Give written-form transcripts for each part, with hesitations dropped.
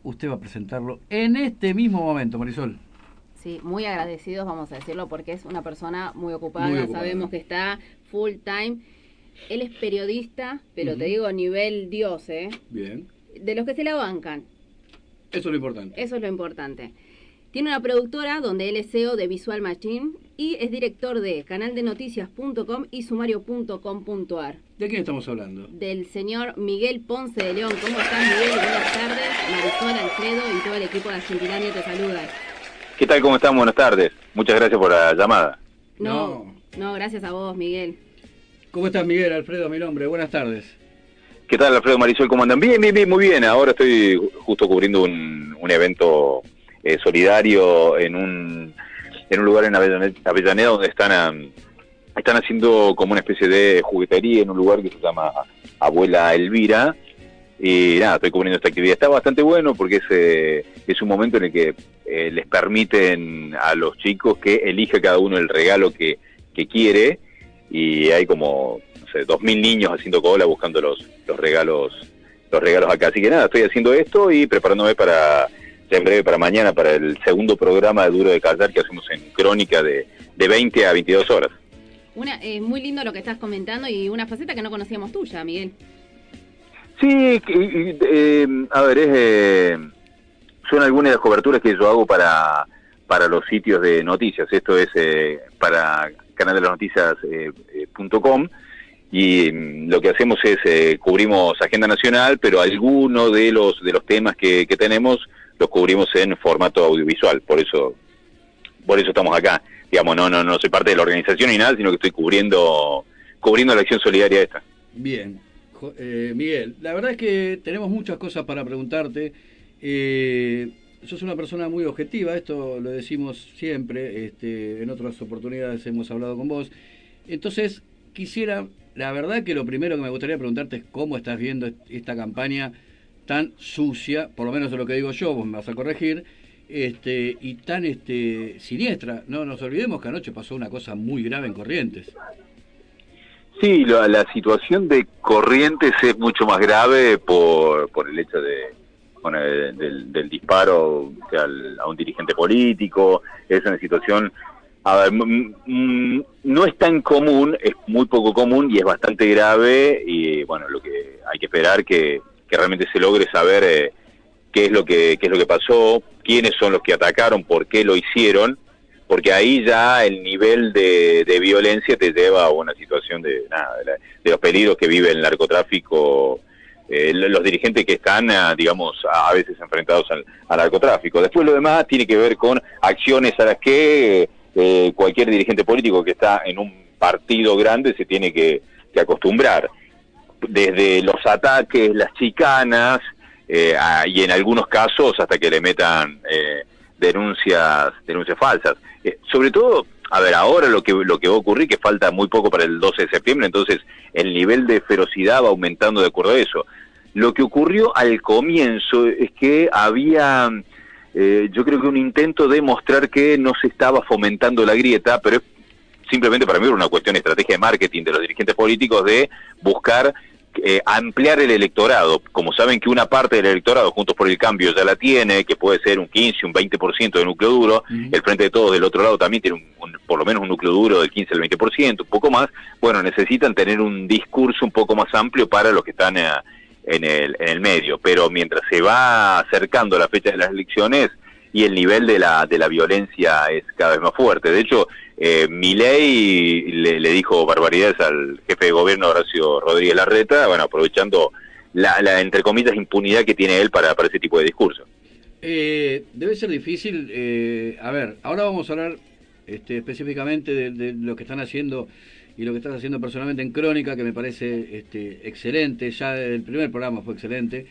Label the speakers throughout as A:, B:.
A: usted va a presentarlo en este mismo momento, Marisol.
B: Sí, muy agradecidos, vamos a decirlo, porque es una persona muy ocupada,
A: Muy ocupada.
B: Sabemos que está full time. Él es periodista, pero te digo, nivel Dios,
A: Bien.
B: de los que se la bancan.
A: Eso es lo importante.
B: Eso es lo importante. Tiene una productora donde él es CEO de Visual Machine y es director de canaldenoticias.com y sumario.com.ar.
A: ¿De quién estamos hablando?
B: Del señor Miguel Ponce de León. ¿Cómo estás, Miguel? Buenas tardes. Marisol, Alfredo y todo el equipo de Argentilandia te saluda.
C: ¿Qué tal? ¿Cómo están? Buenas tardes. Muchas gracias por la llamada.
B: No, gracias a vos, Miguel.
A: ¿Cómo estás, Miguel? Alfredo, mi nombre. Buenas tardes.
C: ¿Qué tal, Alfredo, Marisol? ¿Cómo andan? Bien, muy bien. Ahora estoy justo cubriendo un evento solidario en un lugar en Avellaneda donde están haciendo como una especie de juguetería en un lugar que se llama Abuela Elvira. Y nada, estoy cubriendo esta actividad. Está bastante bueno porque es un momento en el que les permiten a los chicos que elija cada uno el regalo que quiere, y hay como, no sé, 2.000 niños haciendo cola buscando los regalos acá. Así que nada, estoy haciendo esto y preparándome ya en breve para mañana, para el segundo programa de Duro de Callar que hacemos en Crónica de 20 a 22 horas.
B: Muy lindo lo que estás comentando y una faceta que no conocíamos tuya, Miguel.
C: Sí, a ver, son algunas de las coberturas que yo hago para los sitios de noticias. Esto es para canaldenoticias.com, y lo que hacemos es cubrimos agenda nacional, pero algunos de los temas que tenemos los cubrimos en formato audiovisual. Por eso estamos acá. Digamos, no soy parte de la organización ni nada, sino que estoy cubriendo la acción solidaria esta.
A: Bien. Miguel, la verdad es que tenemos muchas cosas para preguntarte. Sos una persona muy objetiva, esto lo decimos siempre, en otras oportunidades hemos hablado con vos. Entonces, la verdad que lo primero que me gustaría preguntarte es cómo estás viendo esta campaña tan sucia, por lo menos es lo que digo yo, vos me vas a corregir, y tan siniestra. No nos olvidemos que anoche pasó una cosa muy grave en Corrientes.
C: Sí, la situación de Corrientes es mucho más grave por el hecho del disparo a un dirigente político. Es una situación, a ver, no es tan común, es muy poco común y es bastante grave, y bueno, lo que hay que esperar que realmente se logre saber qué es lo que pasó, quiénes son los que atacaron, por qué lo hicieron, porque ahí ya el nivel de violencia te lleva a una situación de los peligros que vive el narcotráfico, los dirigentes que están, digamos, a veces enfrentados al narcotráfico. Después lo demás tiene que ver con acciones a las que cualquier dirigente político que está en un partido grande se tiene que acostumbrar. Desde los ataques, las chicanas, y en algunos casos hasta que le metan denuncias falsas. Sobre todo, a ver, ahora lo que va a ocurrir, que falta muy poco para el 12 de septiembre, entonces el nivel de ferocidad va aumentando de acuerdo a eso. Lo que ocurrió al comienzo es que había, yo creo que un intento de mostrar que no se estaba fomentando la grieta, pero es simplemente, para mí, era una cuestión de estrategia de marketing de los dirigentes políticos de buscar ampliar el electorado. Como saben que una parte del electorado, Juntos por el Cambio, ya la tiene, que puede ser un 15, un 20% de núcleo duro, el Frente de Todos del otro lado también tiene por lo menos un núcleo duro del 15 al 20%, un poco más. Bueno, necesitan tener un discurso un poco más amplio para los que están en el medio, pero mientras se va acercando la fecha de las elecciones y el nivel de la violencia es cada vez más fuerte. De hecho, Milei le dijo barbaridades al jefe de gobierno, Horacio Rodríguez Larreta, bueno, aprovechando la entre comillas impunidad que tiene él para ese tipo de discurso.
A: Debe ser difícil. A ver, ahora vamos a hablar específicamente de lo que están haciendo y lo que estás haciendo personalmente en Crónica, que me parece excelente. Ya el primer programa fue excelente.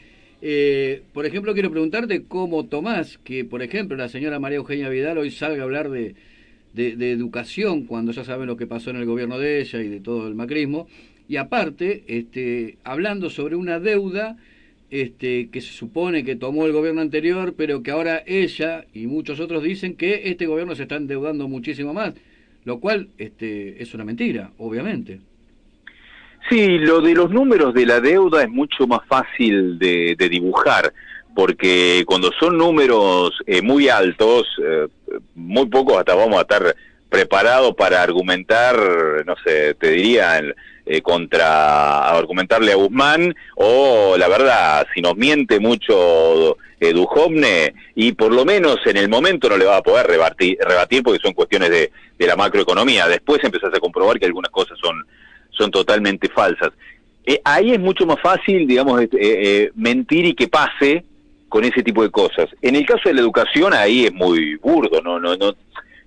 A: Por ejemplo, quiero preguntarte cómo tomás que, por ejemplo, la señora María Eugenia Vidal hoy salga a hablar de educación, cuando ya saben lo que pasó en el gobierno de ella y de todo el macrismo, y aparte, hablando sobre una deuda que se supone que tomó el gobierno anterior, pero que ahora ella y muchos otros dicen que este gobierno se está endeudando muchísimo más, lo cual es una mentira, obviamente.
C: Sí, lo de los números de la deuda es mucho más fácil de dibujar, porque cuando son números muy altos, muy pocos hasta vamos a estar preparados para argumentar, no sé, te diría, contra argumentarle a Guzmán, o la verdad, si nos miente mucho Duhovne, y por lo menos en el momento no le va a poder rebatir porque son cuestiones de la macroeconomía. Después empezás a comprobar que algunas cosas son totalmente falsas. Ahí es mucho más fácil, digamos, mentir y que pase con ese tipo de cosas. En el caso de la educación, ahí es muy burdo, no.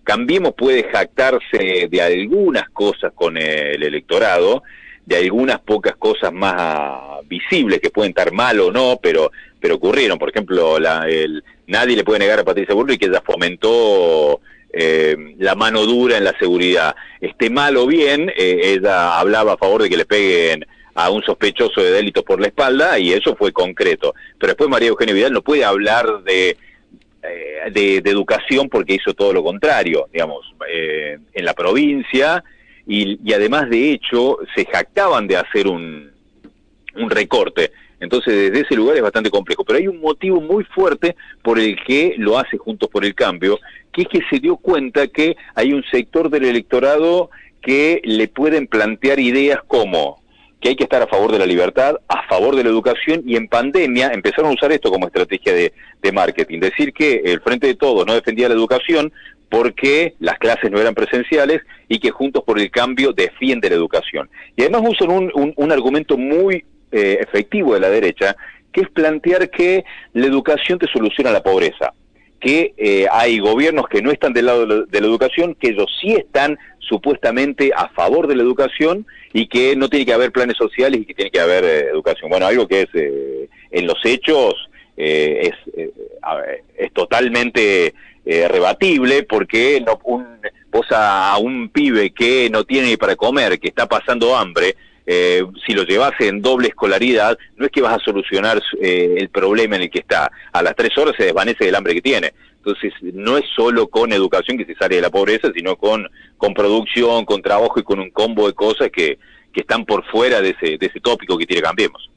C: Cambiemos puede jactarse de algunas cosas con el electorado, de algunas pocas cosas más visibles que pueden estar mal o no, pero ocurrieron. Por ejemplo, nadie le puede negar a Patricia Bullrich que ella fomentó la mano dura en la seguridad. Esté mal o bien, ella hablaba a favor de que le peguen a un sospechoso de delitos por la espalda, y eso fue concreto. Pero después María Eugenia Vidal no puede hablar de educación porque hizo todo lo contrario, digamos, en la provincia, y además de hecho se jactaban de hacer un recorte. Entonces desde ese lugar es bastante complejo, pero hay un motivo muy fuerte por el que lo hace Juntos por el Cambio, que es que se dio cuenta que hay un sector del electorado que le pueden plantear ideas como que hay que estar a favor de la libertad, a favor de la educación, y en pandemia empezaron a usar esto como estrategia de marketing, decir que el Frente de Todos no defendía la educación porque las clases no eran presenciales y que Juntos por el Cambio defiende la educación. Y además usan un argumento muy efectivo de la derecha, que es plantear que la educación te soluciona la pobreza, que hay gobiernos que no están del lado de la educación, que ellos sí están supuestamente a favor de la educación, y que no tiene que haber planes sociales y que tiene que haber educación. Bueno, algo que es en los hechos es totalmente rebatible, porque vos a un pibe que no tiene para comer, que está pasando hambre, si lo llevas en doble escolaridad, no es que vas a solucionar el problema en el que está. A las 3 horas se desvanece del hambre que tiene. Entonces, no es solo con educación que se sale de la pobreza, sino con producción, con trabajo y con un combo de cosas que están por fuera de ese tópico que tiene Cambiemos.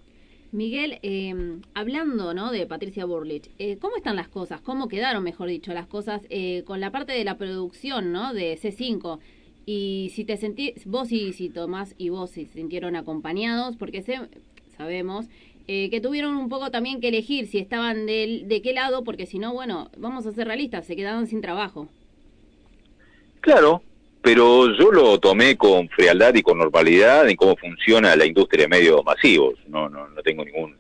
B: Miguel, hablando, ¿no, de Patricia Bullrich, ¿cómo están las cosas? ¿Cómo quedaron, mejor dicho, las cosas con la parte de la producción, ¿no, de C5? Y si te vos y si Tomás y vos se sintieron acompañados, porque sabemos que tuvieron un poco también que elegir si estaban de qué lado, porque si no, bueno, vamos a ser realistas, se quedaban sin trabajo.
C: Claro, pero yo lo tomé con frialdad y con normalidad en cómo funciona la industria de medios masivos. No tengo ningún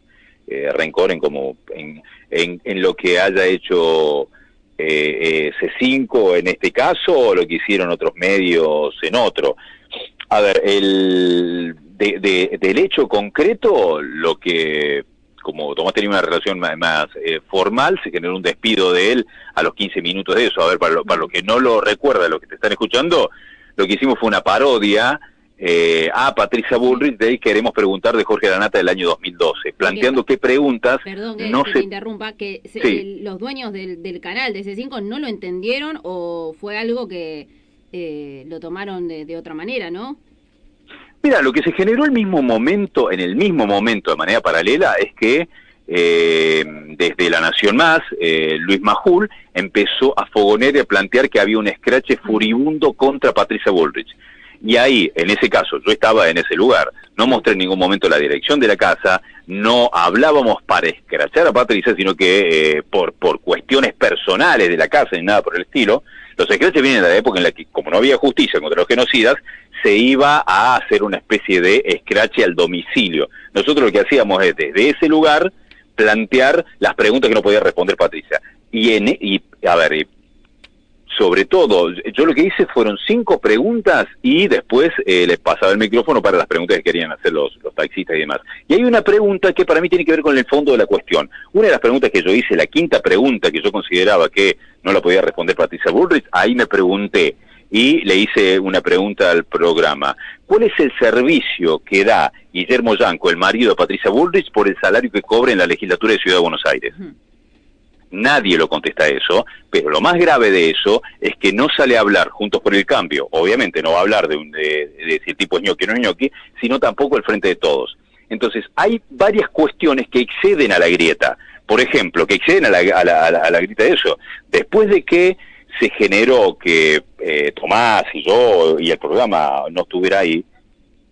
C: rencor en lo que haya hecho C5 en este caso, o lo que hicieron otros medios en otro. A ver, del hecho concreto, lo que, como Tomás tenía una relación más formal, se generó un despido de él a los 15 minutos de eso. A ver, para lo que no lo recuerda, lo que te están escuchando, lo que hicimos fue una parodia a Patricia Bullrich de Queremos Preguntar de Jorge Lanata del año 2012, planteando qué preguntas...
B: Perdón que te interrumpa, que sí. Los dueños del canal de C5 no lo entendieron, o fue algo que lo tomaron de otra manera, ¿no?
C: Mira, lo que se generó en el mismo momento de manera paralela es que desde La Nación Más, Luis Majul empezó a fogonear y a plantear que había un escrache furibundo contra Patricia Bullrich. Y ahí, en ese caso, yo estaba en ese lugar, no mostré en ningún momento la dirección de la casa, no hablábamos para escrachar a Patricia, sino que por cuestiones personales de la casa, ni nada por el estilo. Los escraches vienen de la época en la que, como no había justicia contra los genocidas, se iba a hacer una especie de escrache al domicilio. Nosotros lo que hacíamos es, desde ese lugar, plantear las preguntas que no podía responder Patricia. Sobre todo, yo lo que hice fueron 5 preguntas y después les pasaba el micrófono para las preguntas que querían hacer los taxistas y demás. Y hay una pregunta que para mí tiene que ver con el fondo de la cuestión. Una de las preguntas que yo hice, la 5ª pregunta que yo consideraba que no la podía responder Patricia Bullrich, ahí me pregunté y le hice una pregunta al programa. ¿Cuál es el servicio que da Guillermo Yanco, el marido de Patricia Bullrich, por el salario que cobra en la legislatura de Ciudad de Buenos Aires? Nadie lo contesta eso, pero lo más grave de eso es que no sale a hablar Juntos por el Cambio. Obviamente no va a hablar de si el tipo es ñoqui o no es ñoqui, sino tampoco el Frente de Todos. Entonces hay varias cuestiones que exceden a la grieta. por ejemplo, que exceden a la grita de eso. Después de que se generó que Tomás y yo y el programa no estuviera ahí,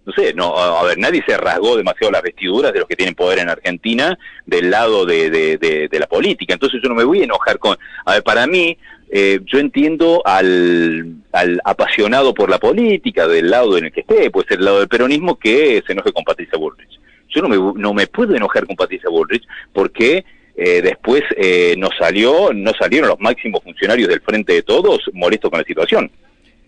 C: no sé, no, a ver, nadie se rasgó demasiado las vestiduras de los que tienen poder en Argentina del lado de la política. Entonces yo no me voy a enojar con... A ver, para mí, yo entiendo al apasionado por la política del lado en el que esté, puede ser el lado del peronismo, que se enoje con Patricia Bullrich. Yo no me puedo enojar con Patricia Bullrich porque después no salieron los máximos funcionarios del Frente de Todos molestos con la situación.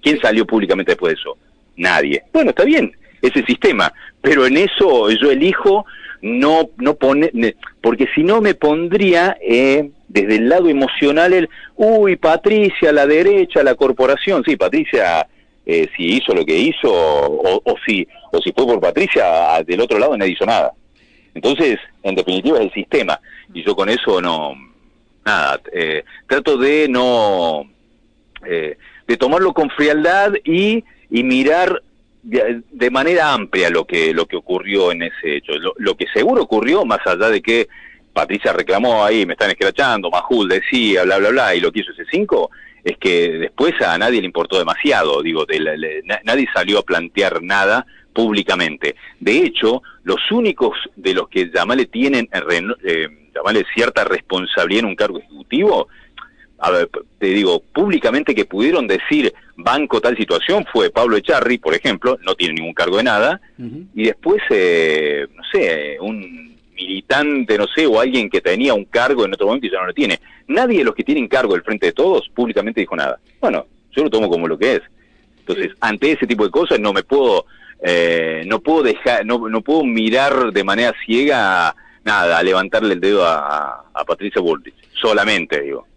C: ¿Quién salió públicamente después de eso? Nadie. Bueno, está bien, es el sistema, pero en eso yo elijo no poner, porque si no me pondría desde el lado emocional Patricia, la derecha, la corporación. Sí, Patricia, si hizo lo que hizo, o si fue por Patricia, del otro lado nadie hizo nada. Entonces, en definitiva es el sistema, y yo con eso trato de de tomarlo con frialdad y mirar de manera amplia lo que ocurrió en ese hecho. Lo que seguro ocurrió, más allá de que Patricia reclamó ahí, me están escrachando, Majul decía, bla, bla, bla, y lo que hizo ese 5, es que después a nadie le importó demasiado, digo, nadie salió a plantear nada públicamente. De hecho, los únicos de los que llamarle tienen llamarle cierta responsabilidad en un cargo ejecutivo, a ver, te digo, públicamente que pudieron decir banco tal situación fue Pablo Echarri, por ejemplo, no tiene ningún cargo de nada, y después, no sé, un militante, no sé, o alguien que tenía un cargo en otro momento y ya no lo tiene. Nadie de los que tienen cargo del Frente de Todos públicamente dijo nada. Bueno, yo lo tomo como lo que es. Entonces, ante ese tipo de cosas no me puedo, no puedo mirar de manera ciega a levantarle el dedo a Patricia Bullrich, solamente, digo.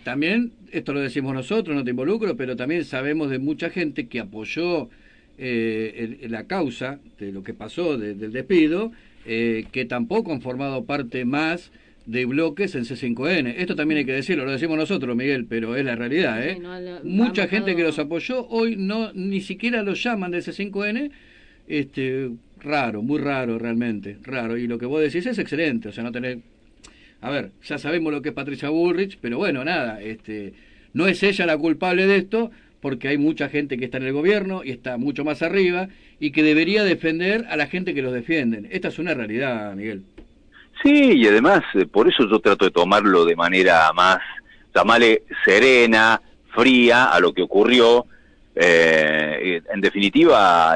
A: También, esto lo decimos nosotros, no te involucro, pero también sabemos de mucha gente que apoyó la causa de lo que pasó del despido, que tampoco han formado parte más de bloques en C5N. Esto también hay que decirlo, lo decimos nosotros, Miguel, pero es la realidad, ¿eh? Sí, mucha gente que los apoyó hoy ni siquiera los llaman de C5N. Raro, muy raro realmente, raro. Y lo que vos decís es excelente, o sea, no tener... A ver, ya sabemos lo que es Patricia Bullrich, pero bueno, nada, no es ella la culpable de esto, porque hay mucha gente que está en el gobierno y está mucho más arriba y que debería defender a la gente que los defienden. Esta es una realidad, Miguel.
C: Sí, y además, por eso yo trato de tomarlo de manera más, llamarle serena, fría a lo que ocurrió. En definitiva, a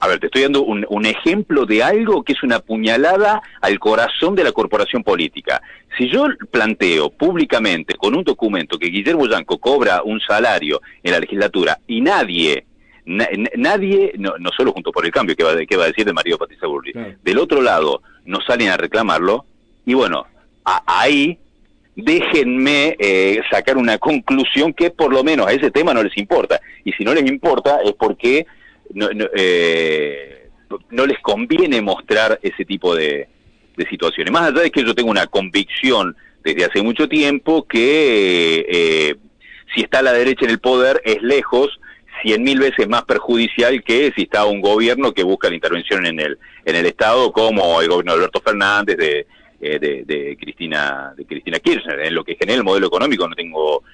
C: ver, te estoy dando un ejemplo de algo que es una puñalada al corazón de la corporación política. Si yo planteo públicamente con un documento que Guillermo Yanco cobra un salario en la legislatura y nadie, no solo Junto por el Cambio, que va a decir de María Patricia Bullrich, claro, del otro lado no salen a reclamarlo, y bueno, ahí déjenme sacar una conclusión que por lo menos a ese tema no les importa, y si no les importa es porque no les conviene mostrar ese tipo de situaciones. Más allá de que yo tengo una convicción desde hace mucho tiempo que si está la derecha en el poder es lejos 100.000 veces más perjudicial que si está un gobierno que busca la intervención en el Estado, como el gobierno de Alberto Fernández, de Cristina Kirchner. En lo que genera el modelo económico no tengo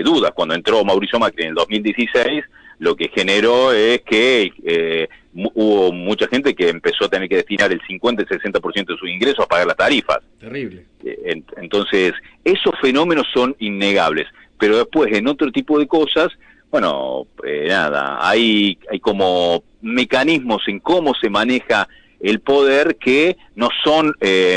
C: dudas. Cuando entró Mauricio Macri en el 2016, lo que generó es que hubo mucha gente que empezó a tener que destinar el 50 y 60% de sus ingresos a pagar las tarifas.
A: Terrible.
C: Entonces, esos fenómenos son innegables. Pero después, en otro tipo de cosas, bueno, hay como mecanismos en cómo se maneja el poder que no son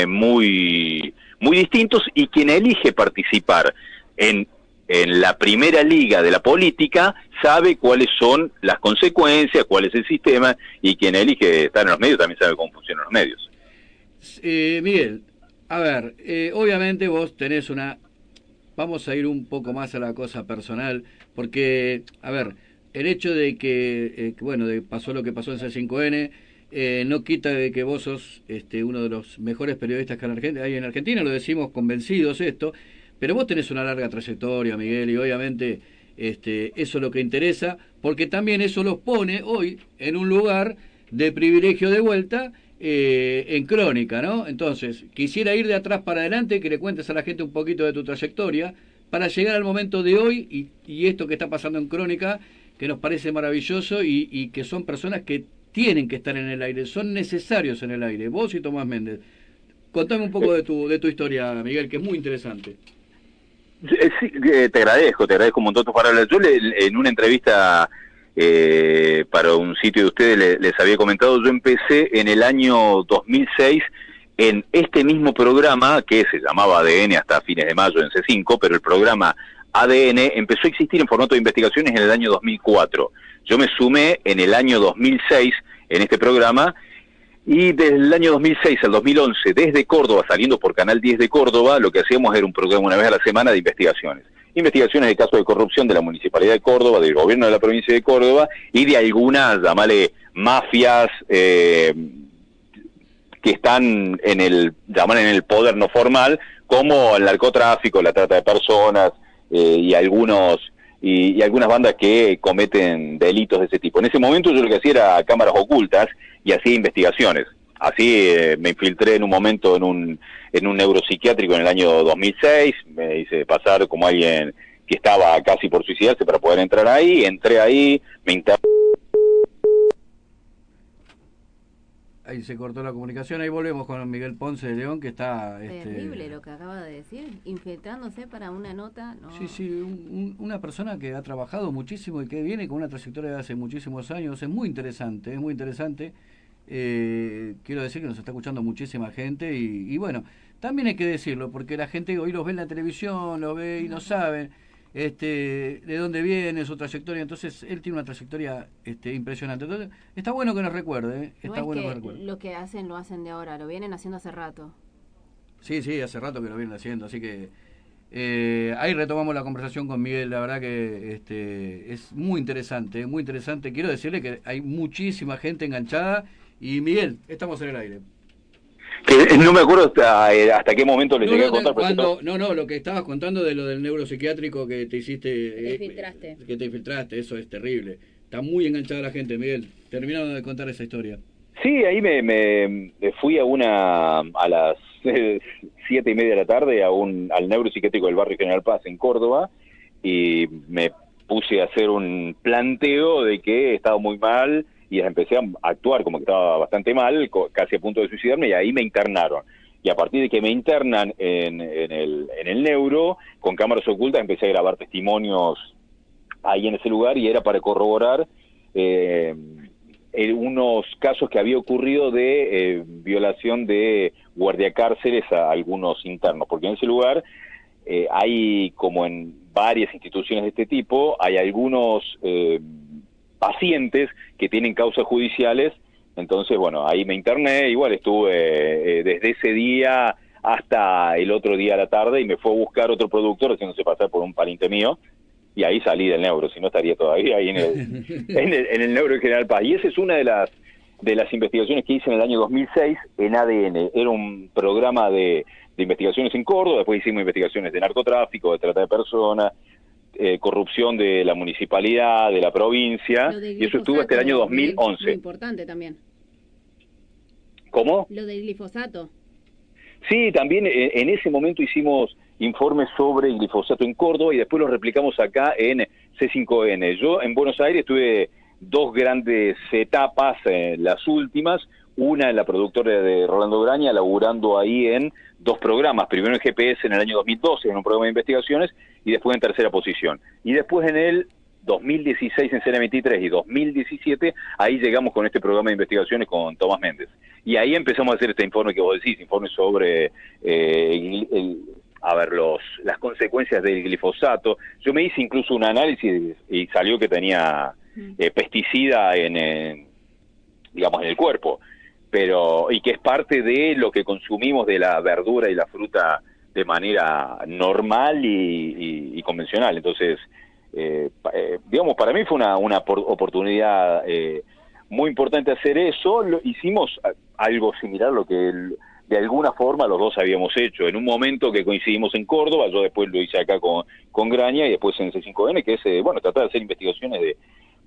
C: muy distintos, y quien elige participar en la primera liga de la política sabe cuáles son las consecuencias, cuál es el sistema, y quien elige estar en los medios también sabe cómo funcionan los medios.
A: Miguel, a ver, obviamente vos tenés vamos a ir un poco más a la cosa personal, porque, a ver, el hecho de que pasó lo que pasó en C5N, no quita de que vos sos uno de los mejores periodistas que hay en Argentina, lo decimos convencidos esto, pero vos tenés una larga trayectoria, Miguel, y obviamente eso es lo que interesa, porque también eso los pone hoy en un lugar de privilegio de vuelta, en Crónica, ¿no? Entonces, quisiera ir de atrás para adelante, que le cuentes a la gente un poquito de tu trayectoria, para llegar al momento de hoy y esto que está pasando en Crónica, que nos parece maravilloso y que son personas que tienen que estar en el aire, son necesarios en el aire, vos y Tomás Méndez. Contame un poco de tu historia, Miguel, que es muy interesante.
C: Sí, te agradezco un montón tus palabras. Yo en una entrevista para un sitio de ustedes les había comentado, yo empecé en el año 2006 en este mismo programa, que se llamaba ADN hasta fines de mayo en C5, pero el programa ADN empezó a existir en formato de investigaciones en el año 2004. Yo me sumé en el año 2006 en este programa, y desde el año 2006 al 2011, desde Córdoba, saliendo por Canal 10 de Córdoba, lo que hacíamos era un programa una vez a la semana de investigaciones. Investigaciones de casos de corrupción de la Municipalidad de Córdoba, del gobierno de la provincia de Córdoba, y de algunas, llamale, mafias que están en el poder no formal, como el narcotráfico, la trata de personas, y algunas bandas que cometen delitos de ese tipo. En ese momento yo lo que hacía era cámaras ocultas y hacía investigaciones. Así me infiltré en un momento en un neuropsiquiátrico en el año 2006, me hice pasar como alguien que estaba casi por suicidarse para poder entrar ahí, entré ahí, me interné.
A: Ahí se cortó la comunicación, ahí volvemos con Miguel Ponce de León, que está...
B: Terrible lo que acaba de decir, infiltrándose para una nota. No.
A: Sí, una persona que ha trabajado muchísimo y que viene con una trayectoria de hace muchísimos años, es muy interesante, quiero decir que nos está escuchando muchísima gente y bueno, también hay que decirlo, porque la gente hoy los ve en la televisión, lo ve y no saben de dónde viene su trayectoria. Entonces él tiene una trayectoria impresionante. Entonces está bueno que nos recuerde, está bueno que nos recuerde.
B: Lo que hacen lo hacen de ahora, lo vienen haciendo hace rato.
A: Sí, hace rato que lo vienen haciendo, así que ahí retomamos la conversación con Miguel. La verdad que es muy interesante. Quiero decirle que hay muchísima gente enganchada. Y Miguel, estamos en el aire.
C: Que no me acuerdo hasta qué momento le llegué a contar.
A: Lo que estabas contando de lo del neuropsiquiátrico que te hiciste. Que te infiltraste, eso es terrible. Está muy enganchada la gente, Miguel. Terminando de contar esa historia.
C: Sí, ahí me fui a las 7:30 de la tarde al neuropsiquiátrico del barrio General Paz en Córdoba, y me puse a hacer un planteo de que estaba muy mal, y empecé a actuar como que estaba bastante mal, casi a punto de suicidarme, y ahí me internaron. Y a partir de que me internan en el neuro, con cámaras ocultas, empecé a grabar testimonios ahí en ese lugar, y era para corroborar unos casos que había ocurrido de violación de guardiacárceles a algunos internos, porque en ese lugar hay, como en varias instituciones de este tipo, hay algunos pacientes que tienen causas judiciales. Entonces, bueno, ahí me interné, igual estuve desde ese día hasta el otro día a la tarde, y me fue a buscar otro productor haciéndose pasar por un pariente mío, y ahí salí del neuro, si no estaría todavía ahí en el neuro de General Paz. Y esa es una de las investigaciones que hice en el año 2006 en ADN. Era un programa de investigaciones en Córdoba, después hicimos investigaciones de narcotráfico, de trata de personas, corrupción de la municipalidad, de la provincia, y eso estuvo hasta el año 2011.
B: Muy importante también.
C: ¿Cómo?
B: Lo del glifosato.
C: Sí, también en ese momento hicimos informes sobre el glifosato en Córdoba, y después los replicamos acá en C5N. Yo en Buenos Aires tuve dos grandes etapas, las últimas, una en la productora de Rolando Graña, laburando ahí en dos programas, primero en GPS en el año 2012, en un programa de investigaciones, y después en tercera posición. Y después en el 2016 en CN23 y 2017, ahí llegamos con este programa de investigaciones con Tomás Méndez. Y ahí empezamos a hacer este informe que vos decís, informe sobre las consecuencias del glifosato. Yo me hice incluso un análisis y salió que tenía pesticida en el cuerpo, y que es parte de lo que consumimos de la verdura y la fruta de manera normal y convencional. Entonces, para mí fue una oportunidad muy importante hacer eso. Hicimos algo similar a lo que de alguna forma los dos habíamos hecho en un momento que coincidimos en Córdoba. Yo después lo hice acá con Graña, y después en C5N, que es tratar de hacer investigaciones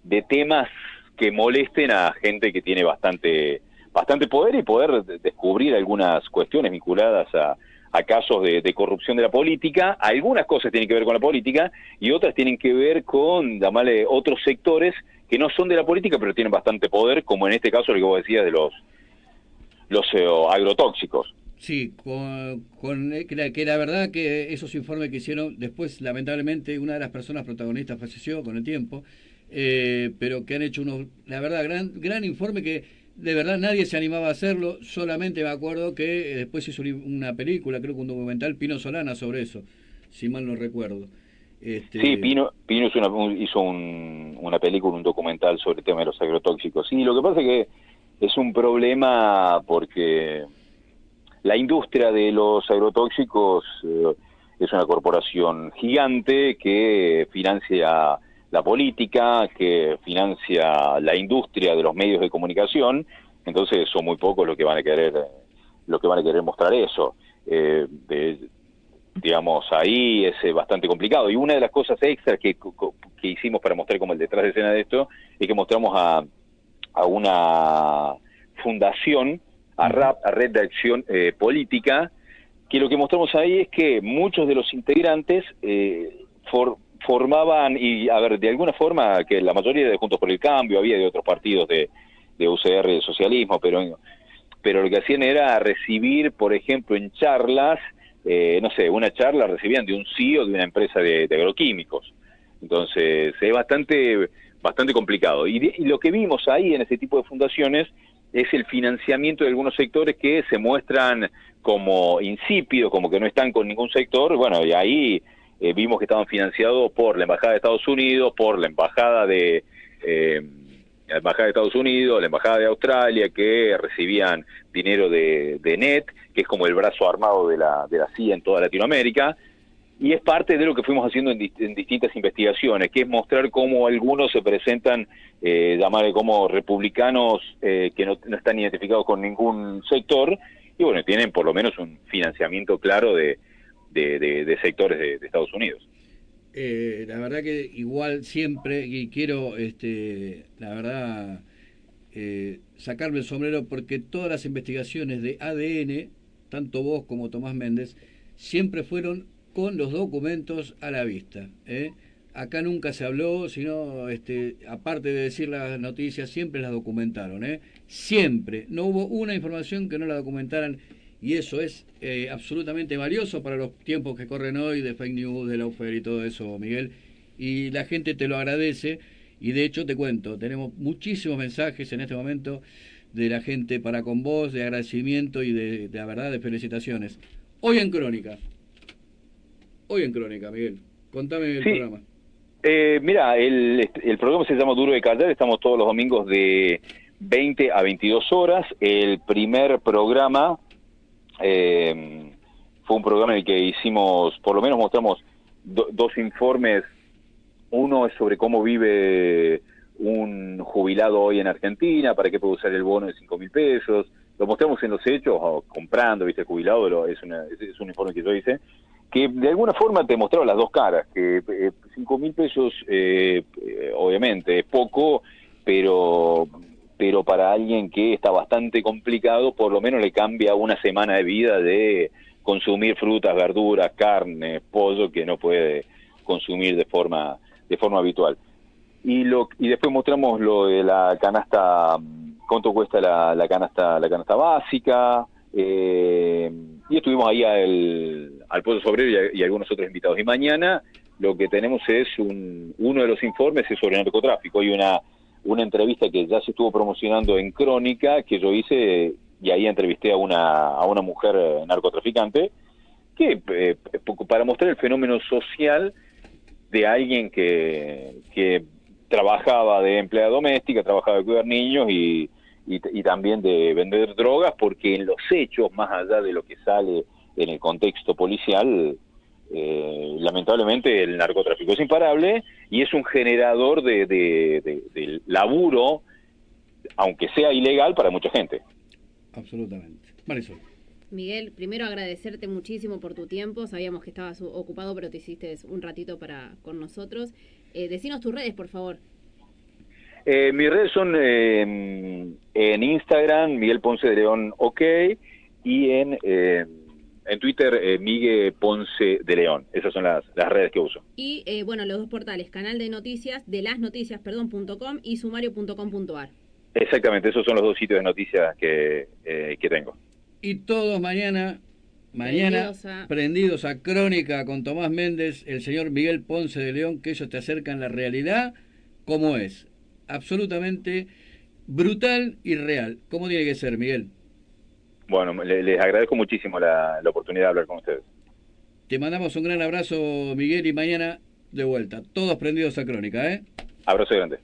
C: de temas que molesten a gente que tiene bastante bastante poder y poder descubrir algunas cuestiones vinculadas a casos de corrupción de la política. Algunas cosas tienen que ver con la política y otras tienen que ver con, llamarle, otros sectores que no son de la política, pero tienen bastante poder, como en este caso lo que vos decías de los agrotóxicos.
A: Sí, que la verdad que esos informes que hicieron, después lamentablemente una de las personas protagonistas falleció con el tiempo, pero que han hecho la verdad, gran informe que de verdad nadie se animaba a hacerlo. Solamente me acuerdo que después hizo una película, creo que un documental, Pino Solana, sobre eso, si mal no recuerdo.
C: Sí, Pino hizo una película, un documental sobre el tema de los agrotóxicos. Sí, lo que pasa es que es un problema porque la industria de los agrotóxicos es una corporación gigante que financia la política, que financia la industria de los medios de comunicación. Entonces son muy pocos los que van a querer mostrar eso. Digamos, ahí es bastante complicado. Y una de las cosas extras que hicimos para mostrar como el detrás de escena de esto es que mostramos a una fundación, a Red de Acción Política, que lo que mostramos ahí es que muchos de los integrantes formaban, y a ver, de alguna forma, que la mayoría de Juntos por el Cambio, había de otros partidos de UCR, de socialismo, pero lo que hacían era recibir, por ejemplo, en charlas, no sé, una charla recibían de un CEO de una empresa de agroquímicos. Entonces, es bastante complicado. Y lo que vimos ahí en ese tipo de fundaciones es el financiamiento de algunos sectores que se muestran como insípidos, como que no están con ningún sector. Bueno, y ahí vimos que estaban financiados por la Embajada de Estados Unidos, por la Embajada de Estados Unidos, la Embajada de Australia, que recibían dinero de NET, que es como el brazo armado de la CIA en toda Latinoamérica. Y es parte de lo que fuimos haciendo en distintas investigaciones, que es mostrar cómo algunos se presentan, llamarle como republicanos que no están identificados con ningún sector, y bueno, tienen por lo menos un financiamiento claro de sectores de Estados Unidos.
A: La verdad que igual siempre, y quiero, la verdad, sacarme el sombrero, porque todas las investigaciones de ADN, tanto vos como Tomás Méndez, siempre fueron con los documentos a la vista. Acá nunca se habló, sino, aparte de decir las noticias, siempre las documentaron. Siempre. No hubo una información que no la documentaran, y eso es absolutamente valioso para los tiempos que corren hoy de fake news, de lawfare y todo eso, Miguel. Y la gente te lo agradece, y de hecho te cuento, tenemos muchísimos mensajes en este momento de la gente para con vos, de agradecimiento y de la verdad, de felicitaciones. Hoy en Crónica, Miguel, contame el programa.
C: Mira, el programa se llama Duro de Callar, estamos todos los domingos de 20 a 22 horas. El primer programa fue un programa en el que hicimos, por lo menos mostramos dos informes. Uno es sobre cómo vive un jubilado hoy en Argentina, para qué puede usar el bono de 5.000 pesos. Lo mostramos en los hechos, comprando, viste, jubilado, es un informe que yo hice, que de alguna forma te mostraba las dos caras, que 5.000 pesos obviamente es poco, pero para alguien que está bastante complicado, por lo menos le cambia una semana de vida de consumir frutas, verduras, carne, pollo, que no puede consumir de forma habitual. Y después mostramos lo de la canasta, cuánto cuesta la canasta básica, y estuvimos ahí al Pozo Sobrero y algunos otros invitados. Y mañana lo que tenemos es uno de los informes es sobre narcotráfico. Hay una entrevista que ya se estuvo promocionando en Crónica, que yo hice, y ahí entrevisté a una mujer narcotraficante, que para mostrar el fenómeno social de alguien que trabajaba de empleada doméstica, trabajaba de cuidar niños y también de vender drogas, porque en los hechos, más allá de lo que sale en el contexto policial, lamentablemente el narcotráfico es imparable y es un generador de laburo, aunque sea ilegal, para mucha gente.
A: Absolutamente. Marisol.
B: Miguel, primero agradecerte muchísimo por tu tiempo. Sabíamos que estabas ocupado, pero te hiciste un ratito con nosotros. Decinos tus redes, por favor.
C: Mis redes son en Instagram, Miguel Ponce de León OK, y en Twitter, Miguel Ponce de León. Esas son las redes que uso.
B: Y bueno, los dos portales, canal de noticias, .com y sumario.com.ar.
C: Exactamente, esos son los dos sitios de noticias que tengo.
A: Y todos mañana prendidos a Crónica con Tomás Méndez, el señor Miguel Ponce de León, que ellos te acercan la realidad como es. Absolutamente brutal y real. ¿Cómo tiene que ser, Miguel?
C: Bueno, les agradezco muchísimo la oportunidad de hablar con ustedes.
A: Te mandamos un gran abrazo, Miguel, y mañana de vuelta. Todos prendidos a Crónica, ¿eh?
C: Abrazo grande.